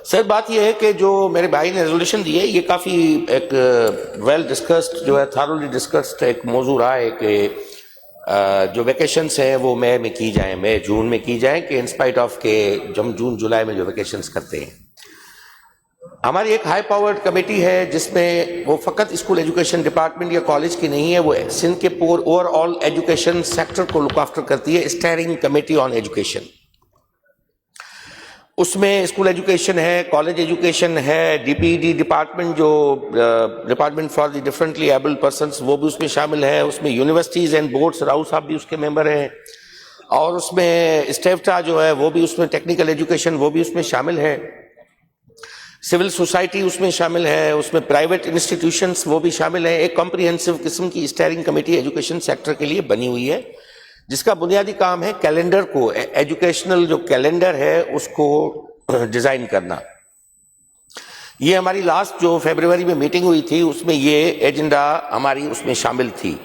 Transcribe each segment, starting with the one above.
سر بات یہ ہے کہ جو میرے بھائی نے ریزولوشن دی ہے یہ کافی ایک ویل ڈسکسڈ جو ہے تھارولی ڈسکسڈ ایک موضوع رہا ہے کہ جو ویکیشنس ہیں وہ مئی میں کی جائیں، مئی جون میں کی جائیں، کہ انسپائٹ آف کہ ہم جون جولائی میں جو ویکیشنس کرتے ہیں. ہماری ایک ہائی پاورڈ کمیٹی ہے جس میں وہ فقط اسکول ایجوکیشن ڈپارٹمنٹ یا کالج کی نہیں ہے، وہ سندھ کے اوور آل ایجوکیشن سیکٹر کو لک آفٹر کرتی ہے، اسٹیئرنگ کمیٹی آن ایجوکیشن. اس میں اسکول ایجوکیشن ہے، کالج ایجوکیشن ہے، ڈی پی ڈی ڈپارٹمنٹ جو department for the differently abled persons وہ بھی اس میں شامل ہے، اس میں یونیورسٹیز اینڈ بورڈس راؤ صاحب بھی اس کے ممبر ہیں، اور اس میں اسٹیفٹا جو ہے وہ بھی اس میں ٹیکنیکل ایجوکیشن وہ بھی اس میں شامل ہے، سول سوسائٹی اس میں شامل ہے، اس میں پرائیویٹ انسٹیٹیوشنز وہ بھی شامل ہیں. ایک کمپریہنسو قسم کی اسٹیئرنگ کمیٹی ایجوکیشن سیکٹر کے لیے بنی ہوئی ہے جس کا بنیادی کام ہے کیلنڈر کو، ایجوکیشنل جو کیلنڈر ہے اس کو ڈیزائن کرنا. یہ ہماری لاسٹ جو فیبروری میں میٹنگ ہوئی تھی اس میں یہ ایجنڈا ہماری اس میں شامل تھی.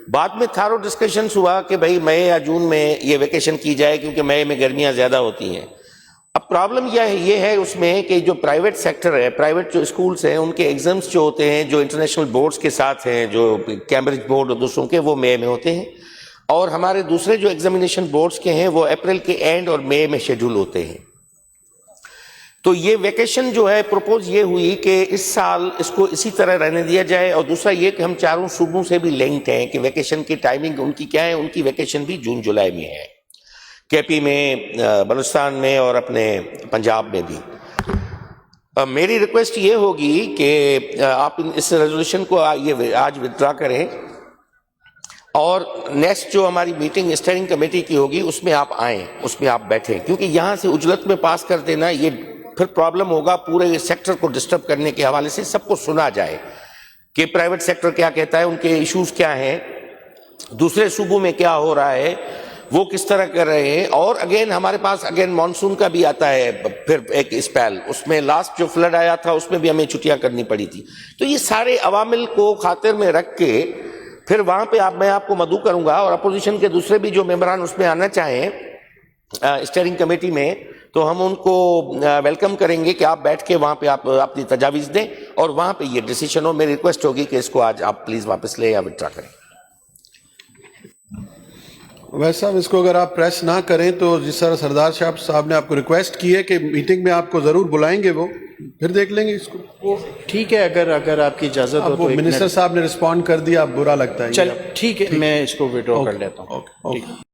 بعد میں تھارو ڈسکشنز ہوا کہ بھئی مئی یا جون میں یہ ویکیشن کی جائے کیونکہ مئی میں گرمیاں زیادہ ہوتی ہیں. اب پرابلم یہ ہے اس میں کہ جو پرائیویٹ سیکٹر ہے، پرائیویٹ جو اسکولز ہیں ان کے ایگزامز جو ہوتے ہیں جو انٹرنیشنل بورڈز کے ساتھ ہیں، جو کیمبرج بورڈ اور دوسروں کے، وہ مئی میں ہوتے ہیں، اور ہمارے دوسرے جو ایگزامینیشن بورڈز کے ہیں وہ اپریل کے اینڈ اور مئی میں شیڈول ہوتے ہیں. تو یہ ویکیشن جو ہے پروپوز یہ ہوئی کہ اس سال اس کو اسی طرح رہنے دیا جائے، اور دوسرا یہ کہ ہم چاروں صوبوں سے بھی لنکڈ ہیں کہ ویکیشن کی ٹائمنگ ان کی کیا ہے. ان کی ویکیشن بھی جون جولائی میں ہے، کے پی میں، بلوچستان میں اور اپنے پنجاب میں بھی. میری ریکویسٹ یہ ہوگی کہ آپ اس ریزولوشن کو آج ودرا کریں، اور نیکسٹ جو ہماری میٹنگ اسٹیئرنگ کمیٹی کی ہوگی اس میں آپ آئیں، اس میں آپ بیٹھیں، کیونکہ یہاں سے اجلت میں پاس کر دینا یہ پھر پرابلم ہوگا. پورے سیکٹر کو ڈسٹرب کرنے کے حوالے سے سب کو سنا جائے کہ پرائیویٹ سیکٹر کیا کہتا ہے، ان کے ایشوز کیا ہیں، دوسرے صوبوں میں کیا ہو رہا ہے، وہ کس طرح کر رہے ہیں. اور اگین ہمارے پاس اگین مانسون کا بھی آتا ہے پھر ایک اسپیل، اس میں لاسٹ جو فلڈ آیا تھا اس میں بھی ہمیں چھٹیاں کرنی پڑی تھی. تو یہ سارے عوامل کو خاطر میں رکھ کے پھر وہاں پہ میں آپ کو مدعو کروں گا، اور اپوزیشن کے دوسرے بھی جو ممبران اس میں آنا چاہیں اسٹیئرنگ کمیٹی میں، تو ہم ان کو ویلکم کریں گے کہ آپ بیٹھ کے وہاں پہ آپ اپنی تجاویز دیں اور وہاں پہ یہ ڈیسیشن ہو. میری ریکویسٹ ہوگی کہ اس کو آج آپ پلیز واپس لیں یا وڈرا کریں. ویسے صاحب اس کو اگر آپ پریس نہ کریں تو جس طرح سردار صاحب نے آپ کو ریکویسٹ کی ہے کہ میٹنگ میں آپ کو ضرور بلائیں گے، وہ پھر دیکھ لیں گے اس کو. ٹھیک ہے، اگر آپ کی اجازت ہو تو منسٹر صاحب نے رسپونڈ کر دیا، اب برا لگتا ہے. چل ٹھیک ہے، میں اس کو وڈرا کر لیتا ہوں.